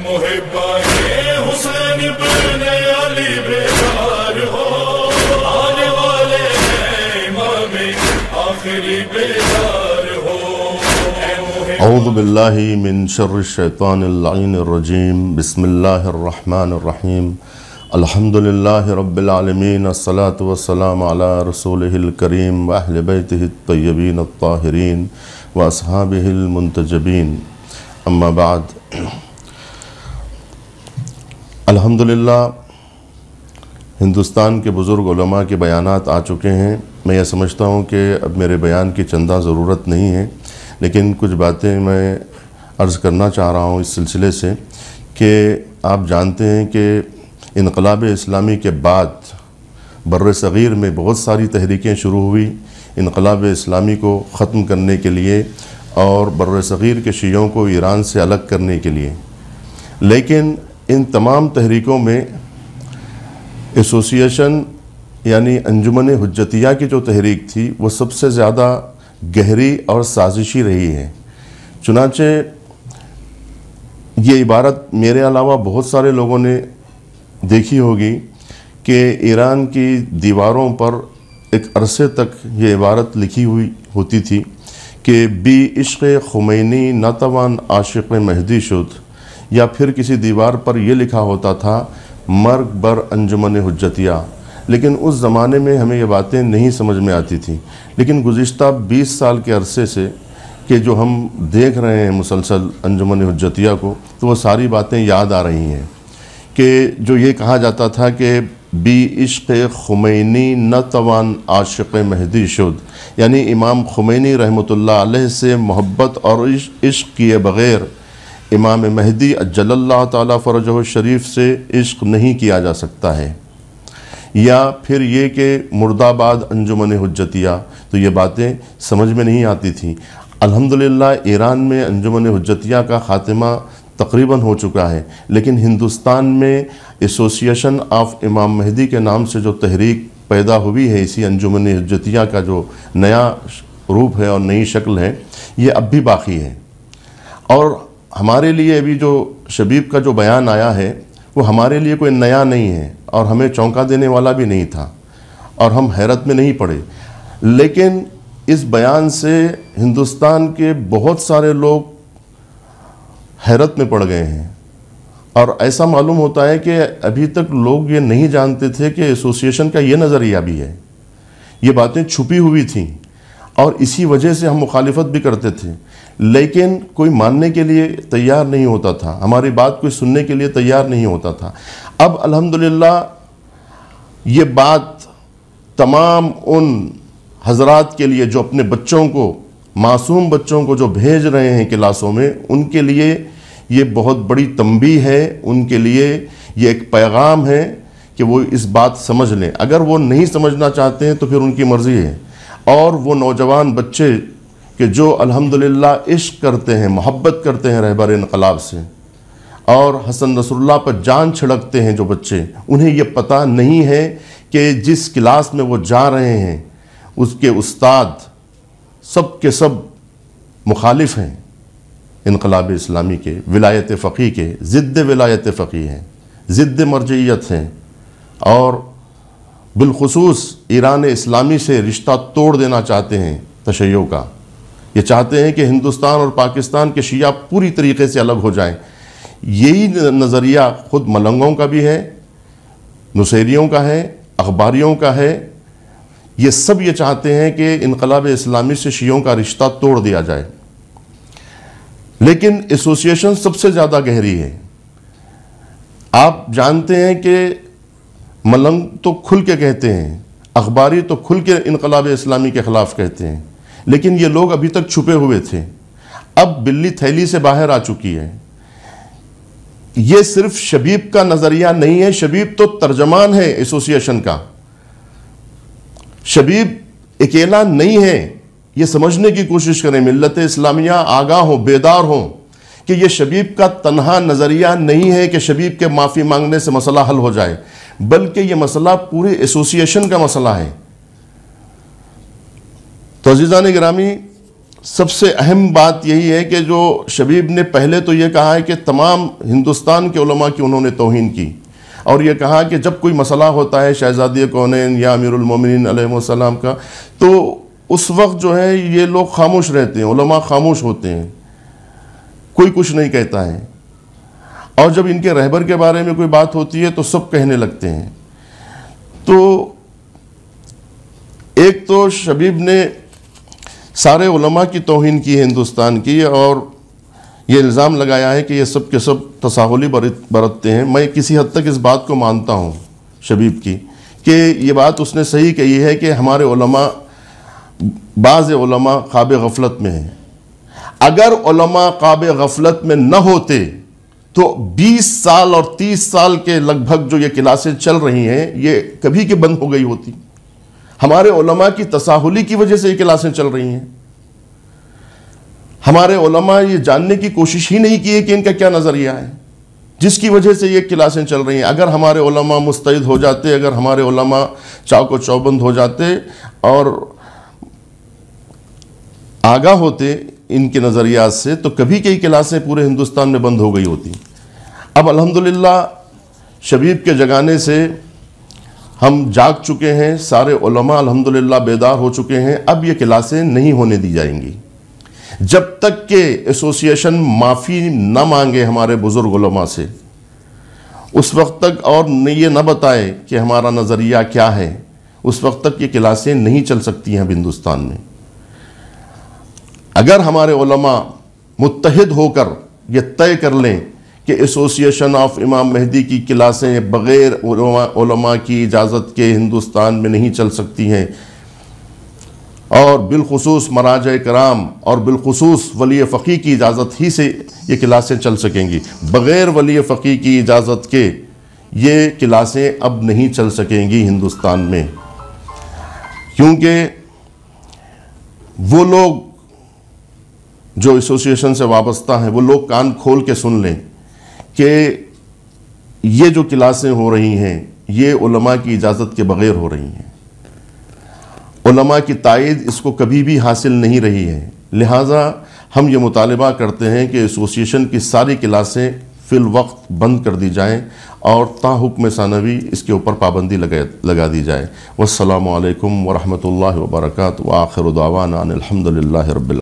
मुहिब्बाने हुसैन बिन अली बेदार हो, आने वाले हैं इमाम आखिरी बेदार हो। औज़ु बिल्लाहि मिन शर्रि शैतानिर लाइनिर रजीम। बिस्मिल्लाहिर रहमानिर रहीम। अल्हम्दुलिल्लाहि रब्बिल आलमीन। अस्सलातु वस्सलामु अला रसूलिहिल करीम व अहलि बैतिहित तय्यबीन अत्ताहिरीन व अस्हाबिहिल मुंतजबीन। अम्मा बाद। अल्हम्दुलिल्लाह हिंदुस्तान के बुज़ुर्ग उलमा के बयानात आ चुके हैं। मैं यह समझता हूँ कि अब मेरे बयान की चंदा ज़रूरत नहीं है, लेकिन कुछ बातें मैं अर्ज़ करना चाह रहा हूँ इस सिलसिले से कि आप जानते हैं कि इनक़लाब इस्लामी के बाद बर्र सग़ीर में बहुत सारी तहरीकें शुरू हुई इनक़लाब इस्लामी को ख़त्म करने के लिए और बर्र सग़ीर के शियों को ईरान से अलग करने के लिए। लेकिन इन तमाम तहरीकों में एसोसिएशन यानी अंजुमन हुज्जतिया की जो तहरीक थी वो सबसे ज़्यादा गहरी और साजिशी रही है। चुनांचे ये इबारत मेरे अलावा बहुत सारे लोगों ने देखी होगी कि ईरान की दीवारों पर एक अरसे तक ये इबारत लिखी हुई होती थी कि बी इश्क़ खुमैनी नतवान आशिक़ महदी शुद, या फिर किसी दीवार पर यह लिखा होता था मर्ग बर अंजुमन हुज्जतिया। लेकिन उस ज़माने में हमें ये बातें नहीं समझ में आती थी, लेकिन गुज़िश्ता 20 साल के अरसे से कि जो हम देख रहे हैं मुसलसल अंजुमन हुज्जतिया को, तो वो सारी बातें याद आ रही हैं कि जो ये कहा जाता था कि बी इश्क़ खुमैनी न तवान आशिक़ महदी शुद, यानी इमाम खुमैनी रहमतुल्लाह अलैह से मोहब्बत और इश्क़ किए बग़ैर इमाम महदी अज्जलल्लाहु ताला फ़रजहु शरीफ से इश्क़ नहीं किया जा सकता है। या फिर ये कि मुर्दाबाद अंजुमन हुज्जतिया, तो ये बातें समझ में नहीं आती थी। अल्हम्दुलिल्लाह ईरान में अंजुमन हुज्जतिया का ख़ात्मा तकरीबन हो चुका है, लेकिन हिंदुस्तान में एसोसिएशन ऑफ इमाम महदी के नाम से जो तहरीक पैदा हुई है, इसी अंजुमन हुज्जतिया का जो नया रूप है और नई शक्ल है, ये अब भी बाकी है। और हमारे लिए अभी जो शबीब का जो बयान आया है वो हमारे लिए कोई नया नहीं है और हमें चौंका देने वाला भी नहीं था और हम हैरत में नहीं पड़े। लेकिन इस बयान से हिंदुस्तान के बहुत सारे लोग हैरत में पड़ गए हैं और ऐसा मालूम होता है कि अभी तक लोग ये नहीं जानते थे कि एसोसिएशन का ये नज़रिया भी है। ये बातें छुपी हुई थीं और इसी वजह से हम मुखालिफत भी करते थे, लेकिन कोई मानने के लिए तैयार नहीं होता था, हमारी बात कोई सुनने के लिए तैयार नहीं होता था। अब अल्हम्दुलिल्लाह ये बात तमाम उन हजरात के लिए जो अपने बच्चों को, मासूम बच्चों को जो भेज रहे हैं क्लासों में, उनके लिए ये बहुत बड़ी तंबीह है, उनके लिए ये एक पैगाम है कि वो इस बात समझ लें। अगर वो नहीं समझना चाहते हैं तो फिर उनकी मर्ज़ी है। और वो नौजवान बच्चे कि जो अल्हम्दुलिल्लाह इश्क करते हैं, मोहब्बत करते हैं रहबर इनक़लाब से और हसन नसरुल्लाह पर जान छिड़कते हैं जो बच्चे, उन्हें ये पता नहीं है कि जिस क्लास में वो जा रहे हैं उसके उस्ताद सब के सब मुखालिफ हैं इनक़लाब इस्लामी के, विलायत फ़क़ी के, ज़िद्द विलायत फ़क़ी हैं, ज़िद्द मरजइयत हैं और बिलखुसूस ईरान इस्लामी से रिश्ता तोड़ देना चाहते हैं तशय्यो का। ये चाहते हैं कि हिंदुस्तान और पाकिस्तान के शिया पूरी तरीके से अलग हो जाएं। यही नज़रिया ख़ुद मलंगों का भी है, नुसैरियों का है, अखबारियों का है। ये सब ये चाहते हैं कि इनक़लाब इस्लामी से शियों का रिश्ता तोड़ दिया जाए। लेकिन एसोसिएशन सबसे ज़्यादा गहरी है। आप जानते हैं कि मलंग तो खुल के कहते हैं, अखबारी तो खुल के इनक़लाब इस्लामी के ख़िलाफ़ कहते हैं, लेकिन ये लोग अभी तक छुपे हुए थे। अब बिल्ली थैली से बाहर आ चुकी है। ये सिर्फ शबीब का नज़रिया नहीं है, शबीब तो तर्जमान है एसोसिएशन का। शबीब अकेला नहीं है, ये समझने की कोशिश करें, मिल्लत इस्लामिया आगाह हो, बेदार हो कि ये शबीब का तन्हा नज़रिया नहीं है कि शबीब के माफ़ी मांगने से मसला हल हो जाए, बल्कि ये मसला पूरे एसोसिएशन का मसला है। तो अज़ीज़ान गिरामी, सबसे अहम बात यही है कि जो शबीब ने पहले तो ये कहा है कि तमाम हिंदुस्तान के उलमा की उन्होंने तौहीन की, और ये कहा कि जब कोई मसला होता है शहज़ादी कौनैन या अमीरुल मोमिनीन अलैहिस्सलाम का, तो उस वक्त जो है ये लोग खामोश रहते हैं, उलमा खामोश होते हैं, कोई कुछ नहीं कहता है। और जब इनके रहबर के बारे में कोई बात होती है तो सब कहने लगते हैं। तो एक तो शबीब ने सारे उलमा की तौहीन की है हिंदुस्तान की, और ये इल्ज़ाम लगाया है कि ये सब के सब तसाहुली बरतते हैं। मैं किसी हद तक इस बात को मानता हूँ शबीब की, कि ये बात उसने सही कही है कि हमारे उलमा, बाज़ उलमा क़ाब गफलत में हैं। अगर उलमा क़ाब गफलत में न होते तो 20 साल और 30 साल के लगभग जो ये क्लासें चल रही हैं ये कभी के बंद हो गई होती। हमारे उलमा की तसाहुली की वजह से ये क्लासें चल रही हैं। हमारे उलमा ये जानने की कोशिश ही नहीं की है कि इनका क्या नज़रिया है, जिसकी वजह से ये क्लासें चल रही हैं। अगर हमारे उलमा मुस्तैद हो जाते, अगर हमारे उलमा चाको चौबंद हो जाते और आगाह होते इनके नज़रियात से, तो कभी कई क्लासें पूरे हिंदुस्तान में बंद हो गई होती। अब अल्हम्दुलिल्लाह शबीब के जगाने से हम जाग चुके हैं, सारे उलमा अल्हम्दुलिल्लाह बेदार हो चुके हैं। अब ये क्लासें नहीं होने दी जाएंगी जब तक के एसोसिएशन माफ़ी न मांगे हमारे बुज़ुर्ग उलमा से, उस वक्त तक, और ये न बताए कि हमारा नज़रिया क्या है, उस वक्त तक ये क्लासें नहीं चल सकती हैं हिंदुस्तान में। अगर हमारे उलमा मुत्तहिद होकर ये तय कर लें कि एसोसिएशन ऑफ इमाम मेहदी की क्लासें बग़ैर उलमा की इजाज़त के हिंदुस्तान में नहीं चल सकती हैं, और बिलखुसूस मराजा कराम और बिलखुसूस वली फ़क़ीह की इजाज़त ही से ये क्लासें चल सकेंगी, बग़ैर वली फ़क़ीह की इजाज़त के ये क्लासें अब नहीं चल सकेंगी हिंदुस्तान में। क्योंकि वो लोग जो एसोसिएशन से वाबस्ता हैं, वो लोग कान खोल के सुन लें कि ये जो क्लासें हो रही हैं ये उलमा की इजाज़त के बग़ैर हो रही हैं, उलमा की तायद इसको कभी भी हासिल नहीं रही है। लिहाजा हम ये मुतालबा करते हैं कि एसोसिएशन की सारी क्लासें फिल वक्त बंद कर दी जाएँ और ताहुक्म सानवी इसके ऊपर पाबंदी लगा दी जाए। वस्सलामु अलैकुम वरहमतुल्लाहि वबरकातुहू व आखिरु दावाना अनिल हम्दुलिल्लाहि रब्बिल